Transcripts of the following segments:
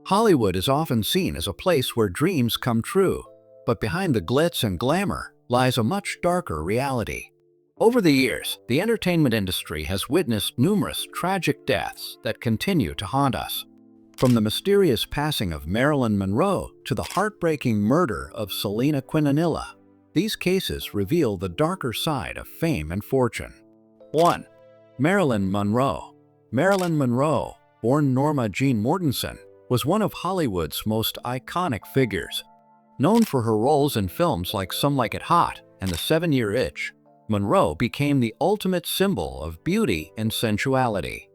Hollywood is often seen as a place where dreams come true, but behind the glitz and glamour lies a much darker reality. Over the years, the entertainment industry has witnessed numerous tragic deaths that continue to haunt us. From the mysterious passing of Marilyn Monroe to the heartbreaking murder of Selena Quintanilla, these cases reveal the darker side of fame and fortune. 1. Marilyn Monroe. Marilyn Monroe, born Norma Jean Mortensen, was one of Hollywood's most iconic figures. Known for her roles in films like Some Like It Hot and The 7-Year Itch, Monroe became the ultimate symbol of beauty and sensuality.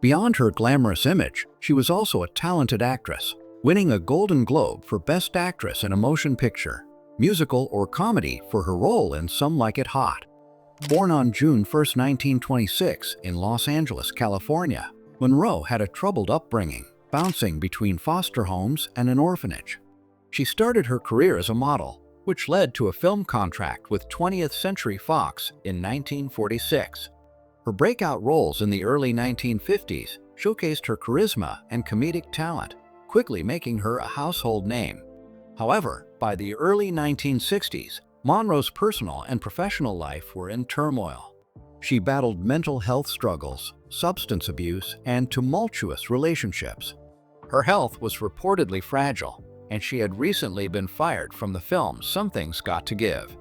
Beyond her glamorous image, she was also a talented actress, winning a Golden Globe for Best Actress in a Motion Picture, Musical, or Comedy for her role in Some Like It Hot. Born on June 1, 1926 in Los Angeles, California, Monroe had a troubled upbringing, bouncing between foster homes and an orphanage. She started her career as a model, which led to a film contract with 20th Century Fox in 1946. Her breakout roles in the early 1950s showcased her charisma and comedic talent, quickly making her a household name. However, by the early 1960s, Monroe's personal and professional life were in turmoil. She battled mental health struggles, substance abuse, and tumultuous relationships. Her health was reportedly fragile, and she had recently been fired from the film Something's Got to Give.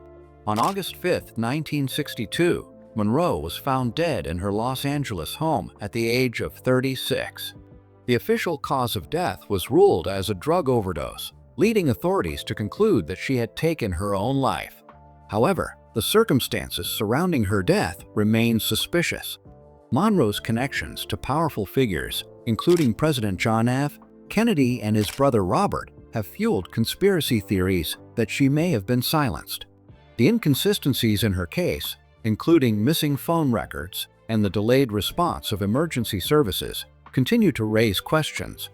On August 5, 1962, Monroe was found dead in her Los Angeles home at the age of 36. The official cause of death was ruled as a drug overdose, leading authorities to conclude that she had taken her own life. However, the circumstances surrounding her death remain suspicious. Monroe's connections to powerful figures, including President John F. Kennedy and his brother Robert, have fueled conspiracy theories that she may have been silenced. The inconsistencies in her case, including missing phone records and the delayed response of emergency services, continue to raise questions.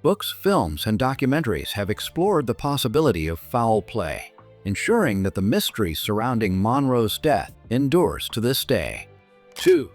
Books, films, and documentaries have explored the possibility of foul play, ensuring that the mystery surrounding Monroe's death endures to this day. 2.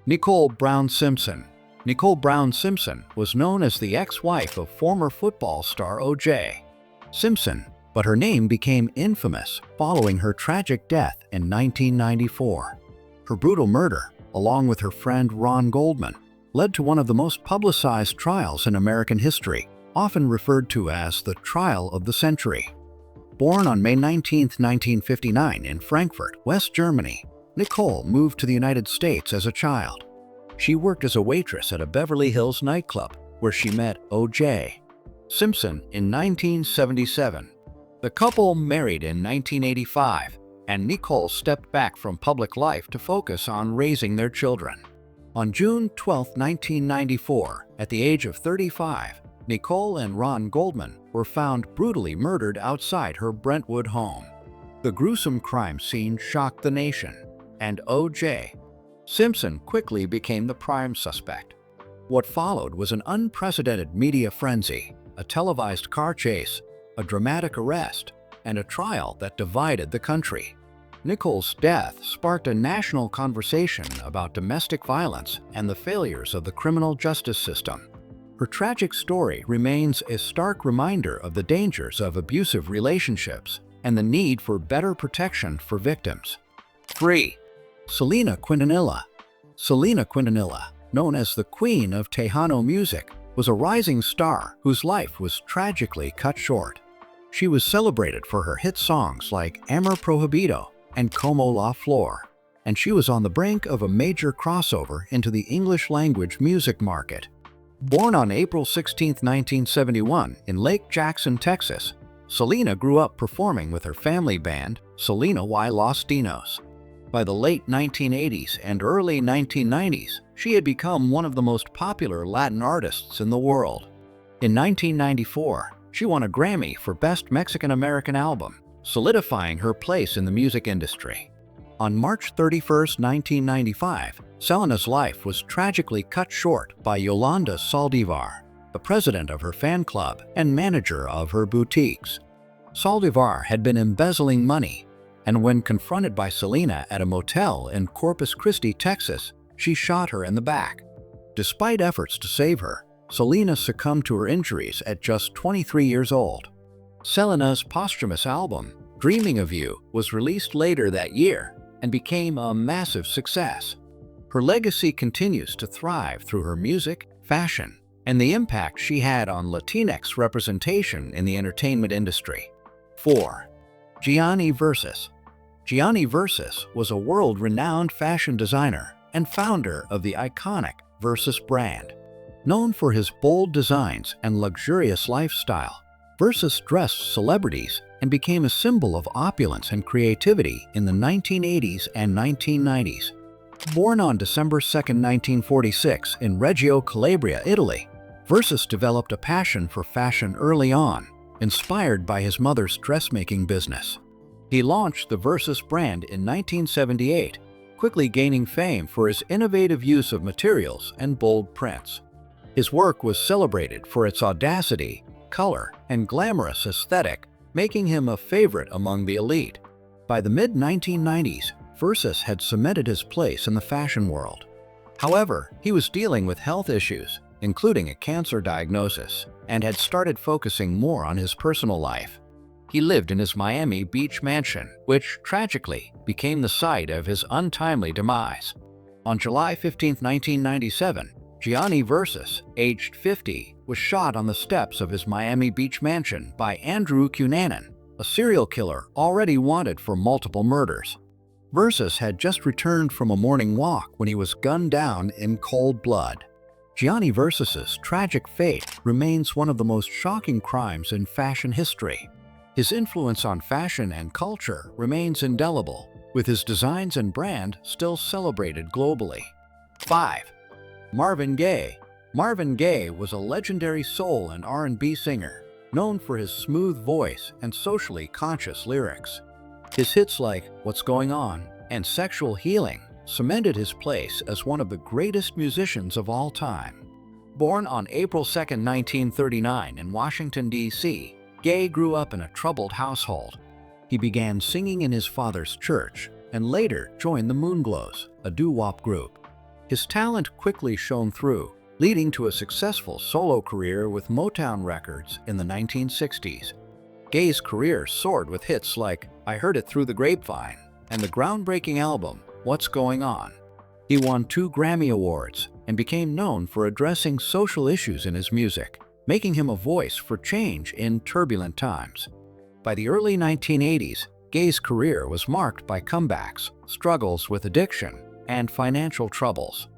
Nicole Brown Simpson. Nicole Brown Simpson was known as the ex-wife of former football star O.J. Simpson, but her name became infamous following her tragic death in 1994. Her brutal murder, along with her friend Ron Goldman, led to one of the most publicized trials in American history, often referred to as the trial of the century. Born on May 19, 1959 in Frankfurt, West Germany, Nicole moved to the United States as a child. She worked as a waitress at a Beverly Hills nightclub, where she met O.J. Simpson in 1977. The couple married in 1985, and Nicole stepped back from public life to focus on raising their children. On June 12, 1994, at the age of 35, Nicole and Ron Goldman were found brutally murdered outside her Brentwood home. The gruesome crime scene shocked the nation, and O.J. Simpson quickly became the prime suspect. What followed was an unprecedented media frenzy, a televised car chase, a dramatic arrest, and a trial that divided the country. Nicole's death sparked a national conversation about domestic violence and the failures of the criminal justice system. Her tragic story remains a stark reminder of the dangers of abusive relationships and the need for better protection for victims. 3. Selena Quintanilla. Selena Quintanilla, known as the Queen of Tejano music, was a rising star whose life was tragically cut short. She was celebrated for her hit songs like Amor Prohibido and Como La Flor, and she was on the brink of a major crossover into the English-language music market. Born on April 16, 1971 in Lake Jackson, Texas, Selena grew up performing with her family band, Selena y Los Dinos. By the late 1980s and early 1990s, she had become one of the most popular Latin artists in the world. In 1994, she won a Grammy for Best Mexican-American Album, solidifying her place in the music industry. On March 31, 1995, Selena's life was tragically cut short by Yolanda Saldivar, the president of her fan club and manager of her boutiques. Saldivar had been embezzling money, and when confronted by Selena at a motel in Corpus Christi, Texas, she shot her in the back. Despite efforts to save her, Selena succumbed to her injuries at just 23 years old. Selena's posthumous album, Dreaming of You, was released later that year and became a massive success. Her legacy continues to thrive through her music, fashion, and the impact she had on Latinx representation in the entertainment industry. 4. Gianni Versace. Gianni Versace was a world-renowned fashion designer and founder of the iconic Versace brand. Known for his bold designs and luxurious lifestyle, Versace dressed celebrities and became a symbol of opulence and creativity in the 1980s and 1990s. Born on December 2, 1946 in Reggio Calabria, Italy, Versace developed a passion for fashion early on, inspired by his mother's dressmaking business. He launched the Versace brand in 1978, quickly gaining fame for his innovative use of materials and bold prints. His work was celebrated for its audacity, color, and glamorous aesthetic, making him a favorite among the elite. By the mid-1990s, Versace had cemented his place in the fashion world. However, he was dealing with health issues, including a cancer diagnosis, and had started focusing more on his personal life. He lived in his Miami Beach mansion, which, tragically, became the site of his untimely demise. On July 15, 1997, Gianni Versace, aged 50, was shot on the steps of his Miami Beach mansion by Andrew Cunanan, a serial killer already wanted for multiple murders. Versace had just returned from a morning walk when he was gunned down in cold blood. Gianni Versace's tragic fate remains one of the most shocking crimes in fashion history. His influence on fashion and culture remains indelible, with his designs and brand still celebrated globally. 5. Marvin Gaye. Marvin Gaye was a legendary soul and R&B singer, known for his smooth voice and socially conscious lyrics. His hits like What's Going On and Sexual Healing cemented his place as one of the greatest musicians of all time. Born on April 2, 1939 in Washington, D.C., Gaye grew up in a troubled household. He began singing in his father's church and later joined the Moonglows, a doo-wop group. His talent quickly shone through, leading to a successful solo career with Motown Records in the 1960s. Gaye's career soared with hits like I Heard It Through the Grapevine and the groundbreaking album What's Going On. He won 2 Grammy Awards and became known for addressing social issues in his music, making him a voice for change in turbulent times. By the early 1980s, Gaye's career was marked by comebacks, struggles with addiction, and financial troubles.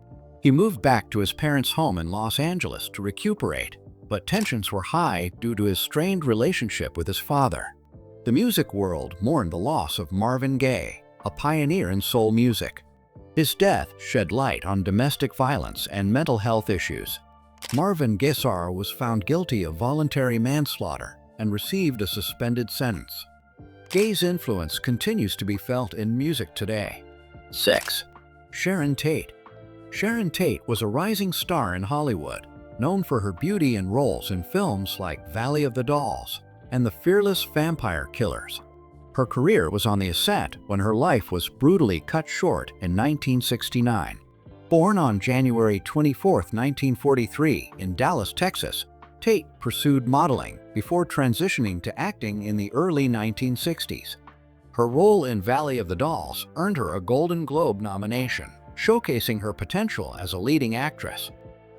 He moved back to his parents' home in Los Angeles to recuperate, but tensions were high due to his strained relationship with his father. The music world mourned the loss of Marvin Gaye, a pioneer in soul music. His death shed light on domestic violence and mental health issues. Marvin Gaye was found guilty of voluntary manslaughter and received a suspended sentence. Gaye's influence continues to be felt in music today. 6. Sharon Tate. Sharon Tate was a rising star in Hollywood, known for her beauty and roles in films like Valley of the Dolls and The Fearless Vampire Killers. Her career was on the ascent when her life was brutally cut short in 1969. Born on January 24, 1943 in Dallas, Texas, Tate pursued modeling before transitioning to acting in the early 1960s. Her role in Valley of the Dolls earned her a Golden Globe nomination, showcasing her potential as a leading actress.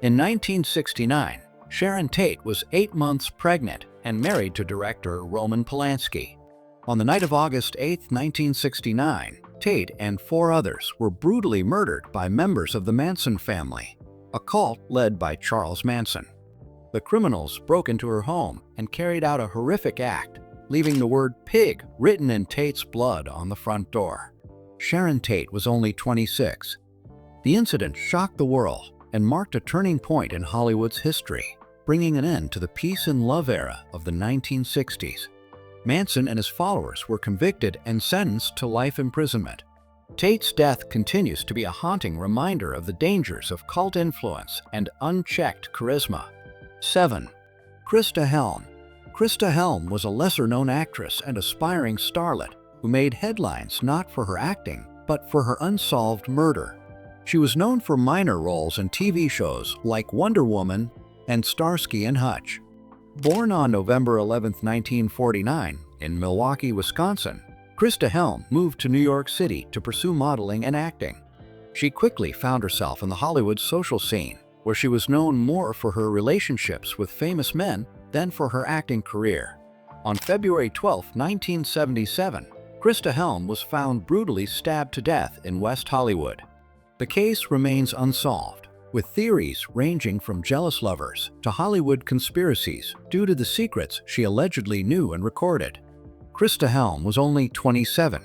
In 1969, Sharon Tate was 8 months pregnant and married to director Roman Polanski. On the night of August 8, 1969, Tate and 4 others were brutally murdered by members of the Manson family, a cult led by Charles Manson. The criminals broke into her home and carried out a horrific act, leaving the word pig written in Tate's blood on the front door. Sharon Tate was only 26. The incident shocked the world and marked a turning point in Hollywood's history, bringing an end to the peace and love era of the 1960s. Manson and his followers were convicted and sentenced to life imprisonment. Tate's death continues to be a haunting reminder of the dangers of cult influence and unchecked charisma. 7. Krista Helm. Krista Helm was a lesser-known actress and aspiring starlet who made headlines not for her acting, but for her unsolved murder. She was known for minor roles in TV shows like Wonder Woman, and Starsky and Hutch. Born on November 11, 1949, in Milwaukee, Wisconsin, Christa Helm moved to New York City to pursue modeling and acting. She quickly found herself in the Hollywood social scene, where she was known more for her relationships with famous men than for her acting career. On February 12, 1977, Christa Helm was found brutally stabbed to death in West Hollywood. The case remains unsolved, with theories ranging from jealous lovers to Hollywood conspiracies due to the secrets she allegedly knew and recorded. Christa Helm was only 27.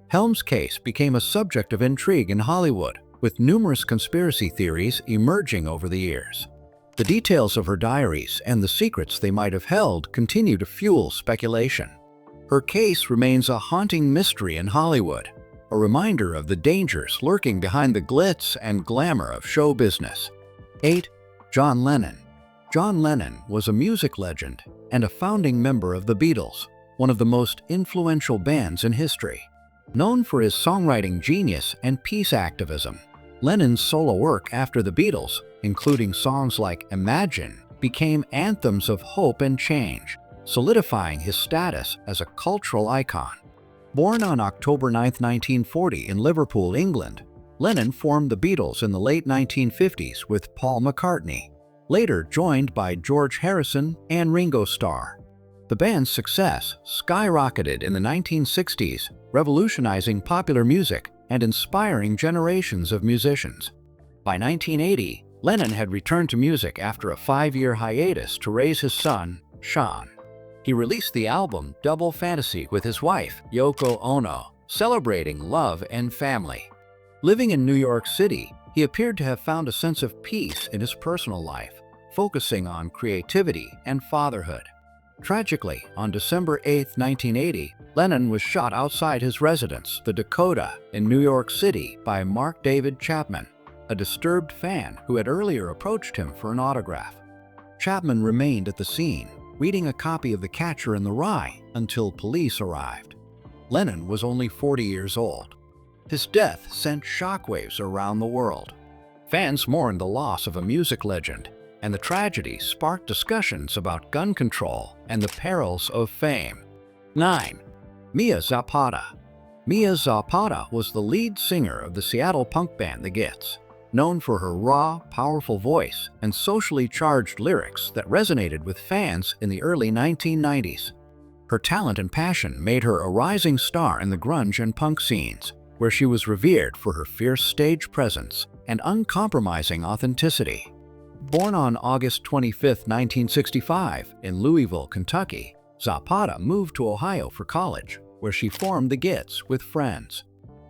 Helm's case became a subject of intrigue in Hollywood, with numerous conspiracy theories emerging over the years. The details of her diaries and the secrets they might have held continue to fuel speculation. Her case remains a haunting mystery in Hollywood, a reminder of the dangers lurking behind the glitz and glamour of show business. 8. John Lennon. John Lennon was a music legend and a founding member of the Beatles, one of the most influential bands in history. Known for his songwriting genius and peace activism, Lennon's solo work after the Beatles, including songs like Imagine, became anthems of hope and change, solidifying his status as a cultural icon. Born on October 9, 1940 in Liverpool, England, Lennon formed the Beatles in the late 1950s with Paul McCartney, later joined by George Harrison and Ringo Starr. The band's success skyrocketed in the 1960s, revolutionizing popular music and inspiring generations of musicians. By 1980, Lennon had returned to music after a 5-year hiatus to raise his son, Sean. He released the album Double Fantasy with his wife, Yoko Ono, celebrating love and family. Living in New York City, he appeared to have found a sense of peace in his personal life, focusing on creativity and fatherhood. Tragically, on December 8, 1980, Lennon was shot outside his residence, the Dakota, in New York City by Mark David Chapman, a disturbed fan who had earlier approached him for an autograph. Chapman remained at the scene, reading a copy of The Catcher in the Rye until police arrived. Lennon was only 40 years old. His death sent shockwaves around the world. Fans mourned the loss of a music legend, and the tragedy sparked discussions about gun control and the perils of fame. 9. Mia Zapata. Mia Zapata was the lead singer of the Seattle punk band The Glitz, known for her raw, powerful voice and socially charged lyrics that resonated with fans in the early 1990s. Her talent and passion made her a rising star in the grunge and punk scenes, where she was revered for her fierce stage presence and uncompromising authenticity. Born on August 25, 1965, in Louisville, Kentucky, Zapata moved to Ohio for college, where she formed The Glitz with friends.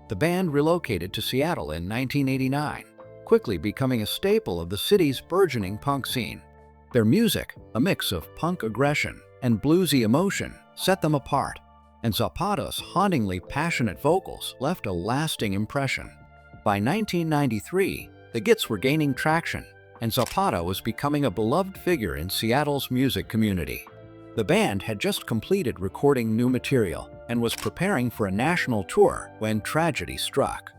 The band relocated to Seattle in 1989, quickly becoming a staple of the city's burgeoning punk scene. Their music, a mix of punk aggression and bluesy emotion, set them apart, and Zapata's hauntingly passionate vocals left a lasting impression. By 1993, The Glitz were gaining traction, and Zapata was becoming a beloved figure in Seattle's music community. The band had just completed recording new material and was preparing for a national tour when tragedy struck.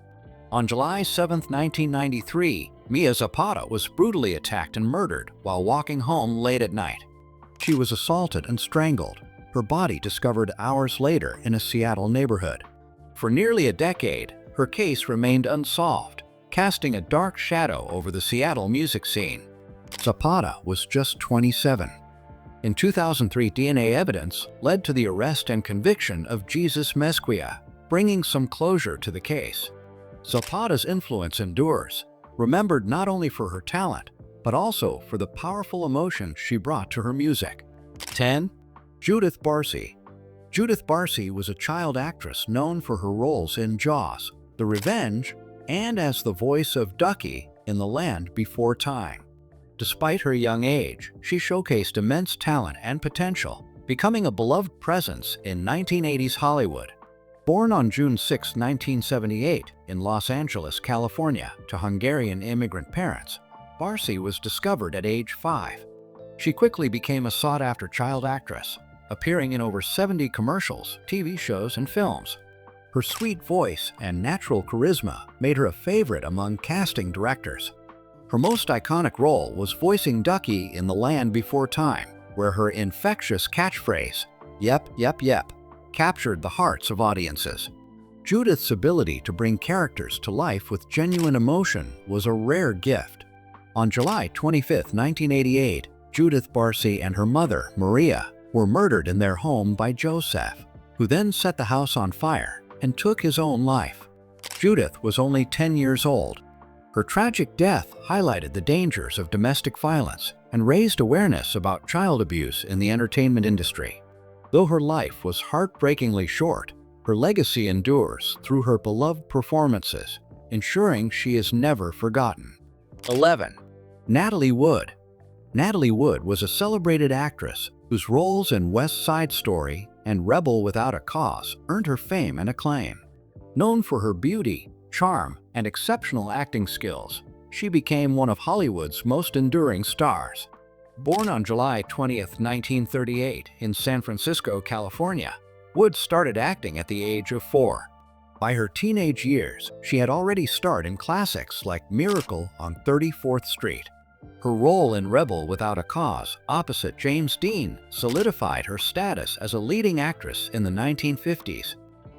On July 7, 1993, Mia Zapata was brutally attacked and murdered while walking home late at night. She was assaulted and strangled, her body discovered hours later in a Seattle neighborhood. For nearly a decade, her case remained unsolved, casting a dark shadow over the Seattle music scene. Zapata was just 27. In 2003, DNA evidence led to the arrest and conviction of Jesus Mesquia, bringing some closure to the case. Zapata's influence endures, remembered not only for her talent, but also for the powerful emotion she brought to her music. 10. Judith Barcy. Judith Barcy was a child actress known for her roles in Jaws, The Revenge, and as the voice of Ducky in The Land Before Time. Despite her young age, she showcased immense talent and potential, becoming a beloved presence in 1980s Hollywood. Born on June 6, 1978, in Los Angeles, California, to Hungarian immigrant parents, Barcy was discovered at age 5. She quickly became a sought-after child actress, appearing in over 70 commercials, TV shows, and films. Her sweet voice and natural charisma made her a favorite among casting directors. Her most iconic role was voicing Ducky in The Land Before Time, where her infectious catchphrase, "Yep, yep, yep," captured the hearts of audiences. Judith's ability to bring characters to life with genuine emotion was a rare gift. On July 25, 1988, Judith Barcy and her mother, Maria, were murdered in their home by Joseph, who then set the house on fire and took his own life. Judith was only 10 years old. Her tragic death highlighted the dangers of domestic violence and raised awareness about child abuse in the entertainment industry. Though her life was heartbreakingly short, her legacy endures through her beloved performances, ensuring she is never forgotten. 11. Natalie Wood. Natalie Wood was a celebrated actress whose roles in West Side Story and Rebel Without a Cause earned her fame and acclaim. Known for her beauty, charm, and exceptional acting skills, she became one of Hollywood's most enduring stars. Born on July 20, 1938, in San Francisco, California, Wood started acting at the age of 4. By her teenage years, she had already starred in classics like Miracle on 34th Street. Her role in Rebel Without a Cause, opposite James Dean, solidified her status as a leading actress in the 1950s.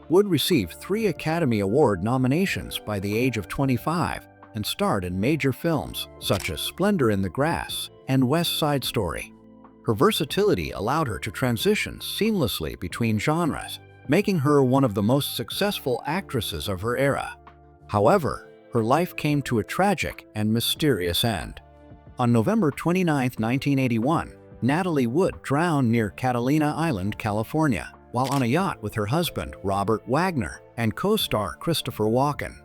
Wood received 3 Academy Award nominations by the age of 25 and starred in major films such as Splendor in the Grass and West Side Story. Her versatility allowed her to transition seamlessly between genres, making her one of the most successful actresses of her era. However, her life came to a tragic and mysterious end. On November 29, 1981, Natalie Wood drowned near Catalina Island, California, while on a yacht with her husband, Robert Wagner, and co-star Christopher Walken.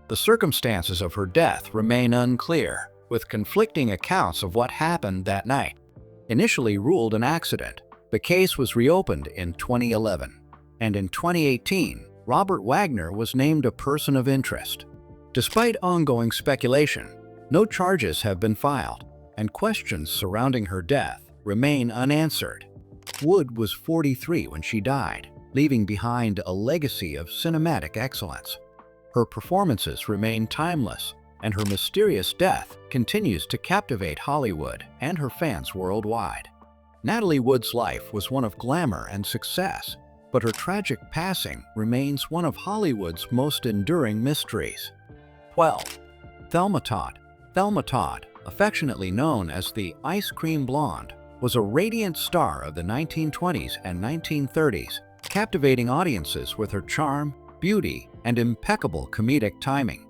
The circumstances of her death remain unclear, with conflicting accounts of what happened that night. Initially ruled an accident, the case was reopened in 2011, and in 2018, Robert Wagner was named a person of interest. Despite ongoing speculation, no charges have been filed, and questions surrounding her death remain unanswered. Wood was 43 when she died, leaving behind a legacy of cinematic excellence. Her performances remain timeless, and her mysterious death continues to captivate Hollywood and her fans worldwide. Natalie Wood's life was one of glamour and success, but her tragic passing remains one of Hollywood's most enduring mysteries. 12. Thelma Todd. Thelma Todd, affectionately known as the Ice Cream Blonde, was a radiant star of the 1920s and 1930s, captivating audiences with her charm, beauty, and impeccable comedic timing.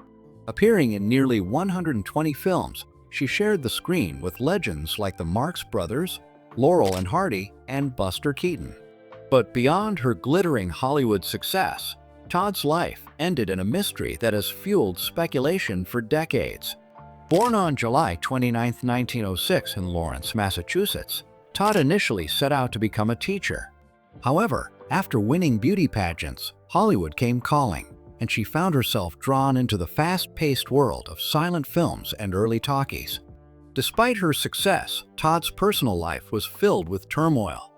Appearing in nearly 120 films, she shared the screen with legends like the Marx Brothers, Laurel and Hardy, and Buster Keaton. But beyond her glittering Hollywood success, Todd's life ended in a mystery that has fueled speculation for decades. Born on July 29, 1906 in Lawrence, Massachusetts, Todd initially set out to become a teacher. However, after winning beauty pageants, Hollywood came calling, and she found herself drawn into the fast-paced world of silent films and early talkies. Despite her success, Todd's personal life was filled with turmoil.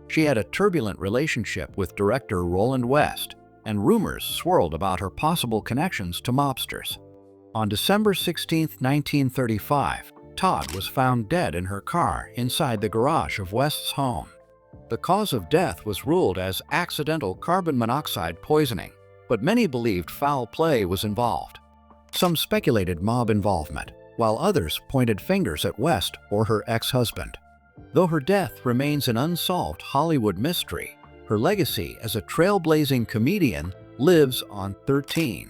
She had a turbulent relationship with director Roland West, and rumors swirled about her possible connections to mobsters. On December 16, 1935, Todd was found dead in her car inside the garage of West's home. The cause of death was ruled as accidental carbon monoxide poisoning, but many believed foul play was involved. Some speculated mob involvement, while others pointed fingers at West or her ex-husband. Though her death remains an unsolved Hollywood mystery, her legacy as a trailblazing comedian lives on. 13.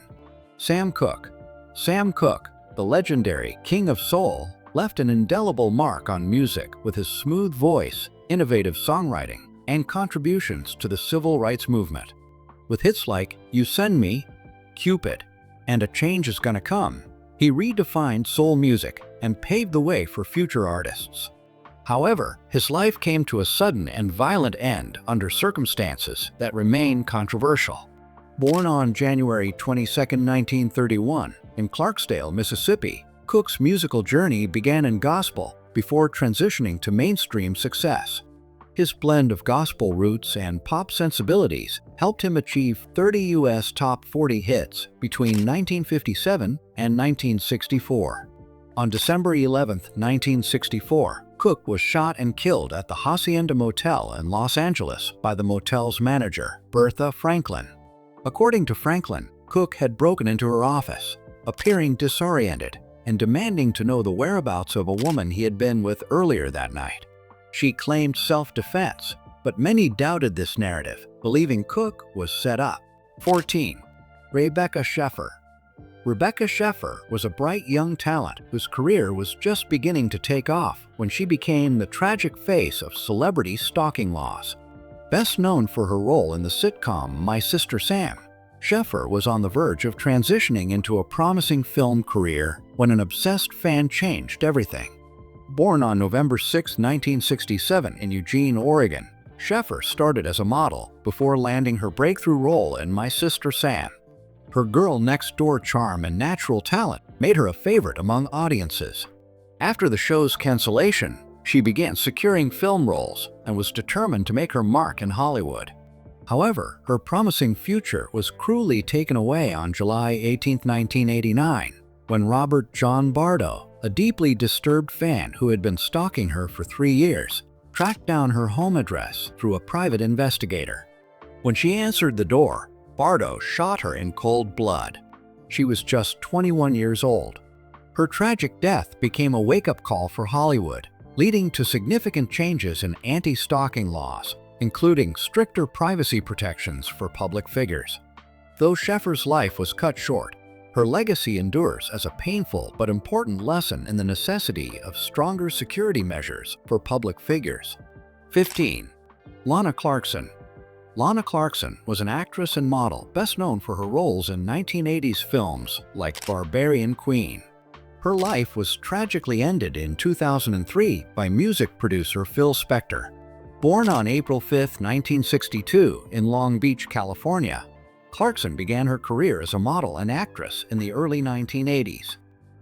Sam Cooke. Sam Cooke, the legendary King of Soul, left an indelible mark on music with his smooth voice, innovative songwriting, and contributions to the civil rights movement. With hits like You Send Me, Cupid, and A Change Is Gonna Come, he redefined soul music and paved the way for future artists. However, his life came to a sudden and violent end under circumstances that remain controversial. Born on January 22, 1931, in Clarksdale, Mississippi, Cooke's musical journey began in gospel before transitioning to mainstream success. His blend of gospel roots and pop sensibilities helped him achieve 30 U.S. top 40 hits between 1957 and 1964. On December 11, 1964, Cook was shot and killed at the Hacienda Motel in Los Angeles by the motel's manager, Bertha Franklin. According to Franklin, Cook had broken into her office, appearing disoriented and demanding to know the whereabouts of a woman he had been with earlier that night. She claimed self-defense, but many doubted this narrative, believing Cook was set up. 14. Rebecca Sheffer. Rebecca Sheffer was a bright young talent whose career was just beginning to take off when she became the tragic face of celebrity stalking laws. Best known for her role in the sitcom My Sister Sam, Sheffer was on the verge of transitioning into a promising film career when an obsessed fan changed everything. Born on November 6, 1967 in Eugene, Oregon, Sheffer started as a model before landing her breakthrough role in My Sister Sam. Her girl-next-door charm and natural talent made her a favorite among audiences. After the show's cancellation, she began securing film roles and was determined to make her mark in Hollywood. However, her promising future was cruelly taken away on July 18, 1989, when Robert John Bardo, a deeply disturbed fan who had been stalking her for 3 years, tracked down her home address through a private investigator. When she answered the door, Bardo shot her in cold blood. She was just 21 years old. Her tragic death became a wake-up call for Hollywood, leading to significant changes in anti-stalking laws, including stricter privacy protections for public figures. Though Sheffer's life was cut short, her legacy endures as a painful but important lesson in the necessity of stronger security measures for public figures. 15. Lana Clarkson. Lana Clarkson was an actress and model best known for her roles in 1980s films like Barbarian Queen. Her life was tragically ended in 2003 by music producer Phil Spector. Born on April 5, 1962 in Long Beach, California, Clarkson began her career as a model and actress in the early 1980s.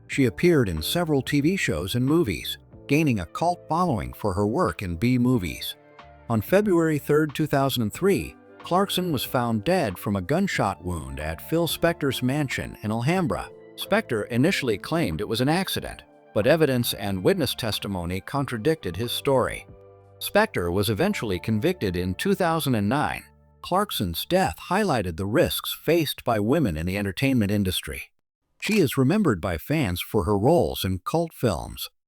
She appeared in several TV shows and movies, gaining a cult following for her work in B-movies. On February 3, 2003, Clarkson was found dead from a gunshot wound at Phil Spector's mansion in Alhambra. Spector initially claimed it was an accident, but evidence and witness testimony contradicted his story. Spector was eventually convicted in 2009. Clarkson's death highlighted the risks faced by women in the entertainment industry. She is remembered by fans for her roles in cult films,